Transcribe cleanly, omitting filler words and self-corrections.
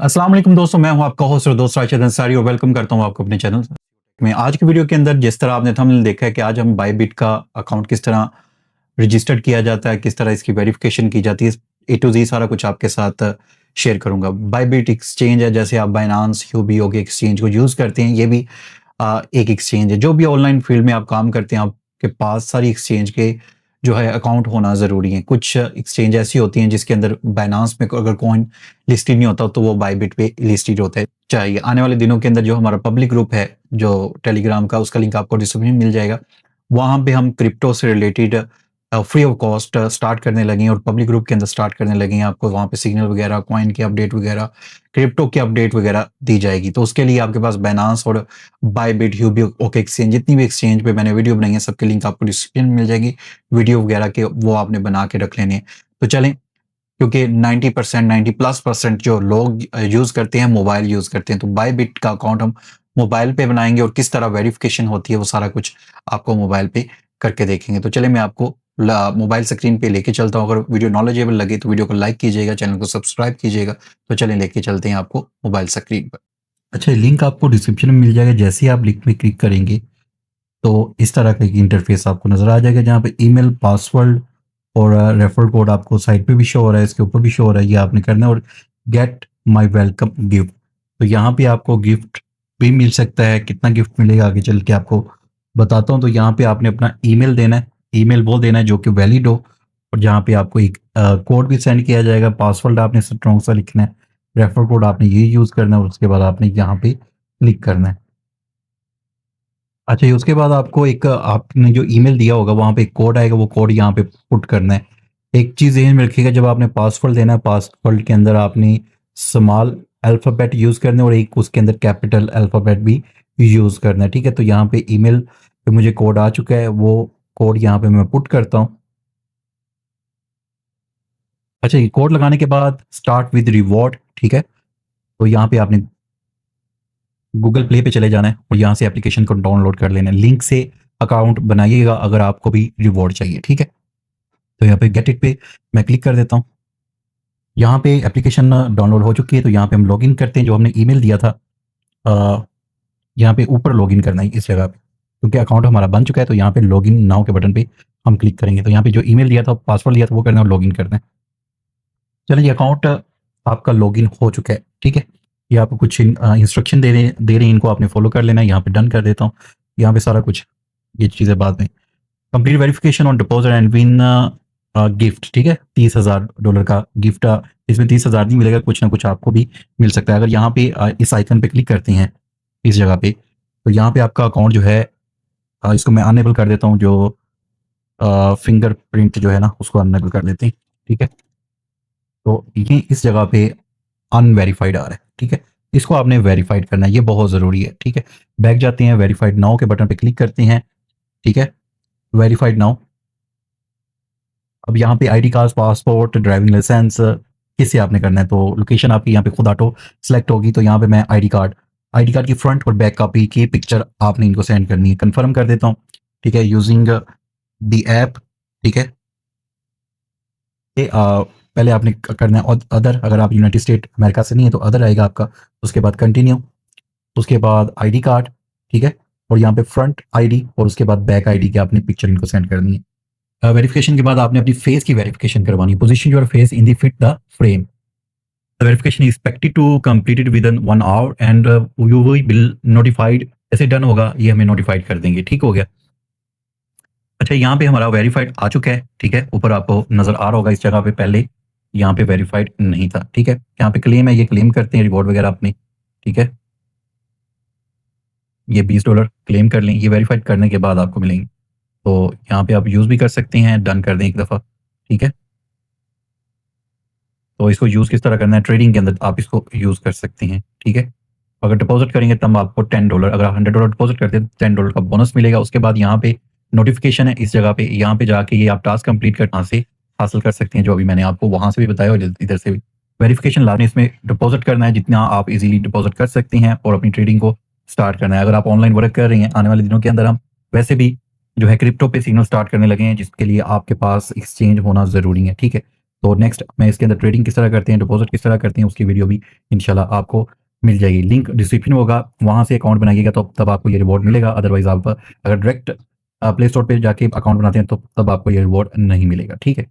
अस्सलाम वालेकुम दोस्तों, मैं हूं आपका होस्ट और दोस्त राशिद अंसारी और वेलकम करता हूं आपको अपने चैनल में। आज की वीडियो के अंदर जिस तरह आपने थंबनेल देखा है कि आज हम बायबिट का अकाउंट किस तरह रजिस्टर्ड किया जाता है, किस तरह इसकी वेरिफिकेशन की जाती है, ए टू जी सारा कुछ आपके साथ शेयर करूंगा। बायबिट एक्सचेंज है, जैसे आप बाइनांस, यूबीओ के एक्सचेंज को यूज़ करते हैं, ये भी एक एक्सचेंज है। जो भी ऑनलाइन फील्ड में आप काम करते हैं, आपके पास सारी एक्सचेंज के जो है अकाउंट होना ज़रूरी है। कुछ एक्सचेंज ऐसी होती हैं जिसके अंदर बाइनांस में अगर कॉइन लिस्टेड नहीं होता तो वो बायबिट पे लिस्टेड होता है। चाहिए आने वाले दिनों के अंदर जो हमारा पब्लिक ग्रुप है जो टेलीग्राम का, उसका लिंक आपको डिस्क्रिप्शन में मिल जाएगा। वहाँ पे हम क्रिप्टो से related free of cost start करने लगे हैं और पब्लिक ग्रुप के अंदर स्टार्ट करने लगे हैं। आपको वहाँ पे सिग्नल वगैरह, कॉइन की अपडेट वगैरह, क्रिप्टो की अपडेट वगैरह दी जाएगी। तो उसके लिए आपके पास बाइनांस और बायबिट, यूबीओ के एक्सचेंज, जितनी भी एक्सचेंज पे मैंने वीडियो बनाई है सबके लिंक आपको डिस्क्रिप्शन में मिल जाएगी। वीडियो वगैरह के वो आपने बना के रख लेने हैं। तो चलें, क्योंकि 90% 90+% जो लोग यूज़ करते हैं मोबाइल यूज़ करते हैं, तो बायबिट का अकाउंट हम मोबाइल पे बनाएँगे और किस तरह वेरिफिकेशन होती है वो सारा कुछ आपको मोबाइल पे करके देखेंगे। तो चलिए मैं आपको मोबाइल स्क्रीन पे लेके चलता हूँ। अगर वीडियो नॉलेजेबल लगे तो वीडियो को लाइक कीजिएगा, चैनल को सब्सक्राइब कीजिएगा। तो चलें लेके चलते हैं आपको मोबाइल स्क्रीन पर। अच्छा, लिंक आपको डिस्क्रिप्शन में मिल जाएगा। जैसे ही आप लिंक में क्लिक करेंगे तो इस तरह का एक इंटरफेस आपको नज़र आ जाएगा, जहाँ पे ईमेल, पासवर्ड और रेफरल कोड आपको साइड पे भी शो हो रहा है, इसके ऊपर भी शो हो रहा है, ये आपने करना है। और गेट माय वेलकम गिफ्ट, तो यहाँ पे आपको गिफ्ट भी मिल सकता है। कितना गिफ्ट मिलेगा आगे चल के आपको बताता हूँ। तो यहाँ पे आपने अपना ईमेल देना है, ईमेल वो देना है जो कि वैलिड हो, और जहाँ पे आपको एक कोड भी सेंड किया जाएगा। पासवर्ड आपने स्ट्रॉन्ग सा लिखना है, रेफरल कोड आपने ये यूज़ करना है और उसके बाद आपने यहाँ पे क्लिक करना है। अच्छा, ये उसके बाद आपको एक आपने जो ईमेल दिया होगा वहाँ पे एक कोड आएगा, वो कोड यहाँ पे पुट करना है। एक चीज़ ज़हन में रखिएगा, जब आपने पासवर्ड देना है, पासवर्ड के अंदर आपने स्मॉल अल्फ़ाबेट यूज़ करना है और एक उसके अंदर कैपिटल अल्फ़ाबेट भी यूज़ करना है, ठीक है? तो यहाँ पे ईमेल पे मुझे कोड आ चुका है, वो कोड यहाँ पे मैं पुट करता हूँ। अच्छा, ये कोड लगाने के बाद स्टार्ट विद रिवॉर्ड, ठीक है? तो यहाँ पे आपने गूगल प्ले पे चले जाना है और यहाँ से एप्लीकेशन को डाउनलोड कर लेना है। लिंक से अकाउंट बनाइएगा अगर आपको भी रिवॉर्ड चाहिए, ठीक है? तो यहाँ पे गेट इट पे मैं क्लिक कर देता हूँ। यहाँ पे एप्लीकेशन डाउनलोड हो चुकी है, तो यहाँ पे हम लॉगिन करते हैं। जो हमने ईमेल दिया था यहाँ पे ऊपर लॉगिन करना है इस जगह पे, क्योंकि अकाउंट हमारा बन चुका है। तो यहाँ पे लॉगिन नाउ के बटन पे हम क्लिक करेंगे। तो यहाँ पे जो ईमेल दिया था, पासवर्ड दिया था, वो करना है और लॉगिन करना है। चलिए, अकाउंट आपका लॉगिन हो चुका है, ठीक है? ये आपको कुछ इंस्ट्रक्शन दे रहे हैं, इनको आपने फॉलो कर लेना है। यहाँ पे डन कर देता हूँ। यहाँ पे सारा कुछ ये चीज़ें बाद में complete verification on deposit and win gift, ठीक है? $30,000 का गिफ्ट। इसमें 30,000 नहीं मिलेगा, कुछ ना कुछ आपको भी मिल सकता है। अगर यहाँ पे इस आइकन पे क्लिक करते हैं इस जगह पे, तो यहाँ पे आपका अकाउंट जो है इसको मैं अनेबल कर देता हूँ। जो फिंगरप्रिंट जो है ना, उसको अनेबल कर देते हैं, ठीक है? तो ये इस जगह पे अनवेरिफाइड आ रहा है, ठीक है? इसको आपने वेरीफाइड करना है, ये बहुत ज़रूरी है, ठीक है? बैक जाते हैं, वेरीफाइड नाउ के बटन पे क्लिक करते हैं, ठीक है? Verified now. अब यहाँ पे ID card, passport, driving licence किससे आपने करना है, तो लोकेशन आपकी यहाँ पे खुद ऑटो सेलेक्ट होगी। तो यहाँ पे मैं आईडी कार्ड की फ्रंट और बैक कॉपी की पिक्चर आपने इनको सेंड करनी है। कन्फर्म कर देता हूँ, ठीक है? यूजिंग द ऐप, ठीक है? ये पहले आपने करना है अदर। अगर आप यूनाइटेड स्टेट अमेरिका से नहीं है तो अदर आएगा आपका। उसके बाद कंटिन्यू, उसके बाद आईडी कार्ड, ठीक है? और यहाँ पे फ्रंट आईडी और उसके बाद बैक आईडी की आपने पिक्चर इनको सेंड करनी है। वेरिफिकेशन के बाद आपने अपनी फेस की वेरिफिकेशन करवानी है। Position your face in the fit the frame. The verification is expected to completed within 1 hour and you will notified. जैसे डन होगा ये हमें नोटिफाइड कर देंगे, ठीक हो गया? अच्छा, यहाँ पे हमारा वेरीफाइड आ चुका है, ठीक है? ऊपर आपको नज़र आ रहा होगा इस जगह पे, पहले यहाँ पे वेरीफाइड नहीं था, ठीक है? यहाँ पे क्लेम है, ये क्लेम करते हैं रिवॉर्ड वगैरह अपने, ठीक है? ये $20 क्लेम कर लें, ये वेरीफाइड करने के बाद आपको मिलेंगे। तो यहाँ पे आप यूज़ भी कर सकते हैं, डन कर दें एक दफ़ा, ठीक है? तो इसको यूज़ किस तरह करना है, ट्रेडिंग के अंदर आप इसको यूज़ कर सकते हैं, ठीक है? अगर डिपॉजिट करेंगे तब आपको $10, अगर आप $100 डिपॉजिट करते हैं तो $10 का बोनस मिलेगा। उसके बाद यहाँ पे नोटिफिकेशन है इस जगह पे, यहाँ पे जाके ये आप टास्क कंप्लीट कर यहाँ से हासिल कर सकते हैं, जो अभी मैंने आपको वहाँ से भी बताया और इधर से भी। वेरिफिकेशन लाने इसमें डिपॉजिट करना है, जितना आप इजीली डिपॉजिट कर सकते हैं और अपनी ट्रेडिंग को स्टार्ट करना है। अगर आप ऑनलाइन वर्क कर रही हैं, आने वाले दिनों के अंदर हम वैसे भी जो है क्रिप्टो पे सिग्नल स्टार्ट करने लगे हैं, जिसके लिए आपके पास एक्सचेंज होना ज़रूरी है, ठीक है? तो नेक्स्ट मैं इसके अंदर ट्रेडिंग किस तरह करते हैं, डिपॉजिट किस तरह करते हैं, उसकी वीडियो भी इंशाल्लाह आपको मिल जाएगी। लिंक डिस्क्रिप्शन में होगा, वहाँ से अकाउंट बनाइएगा तो तब आपको ये रिवॉर्ड मिलेगा। अदरवाइज़ आप अगर डायरेक्ट प्ले स्टोर पे जाके अकाउंट बनाते हैं तो तब आपको ये रिवॉर्ड नहीं मिलेगा। ठीक है?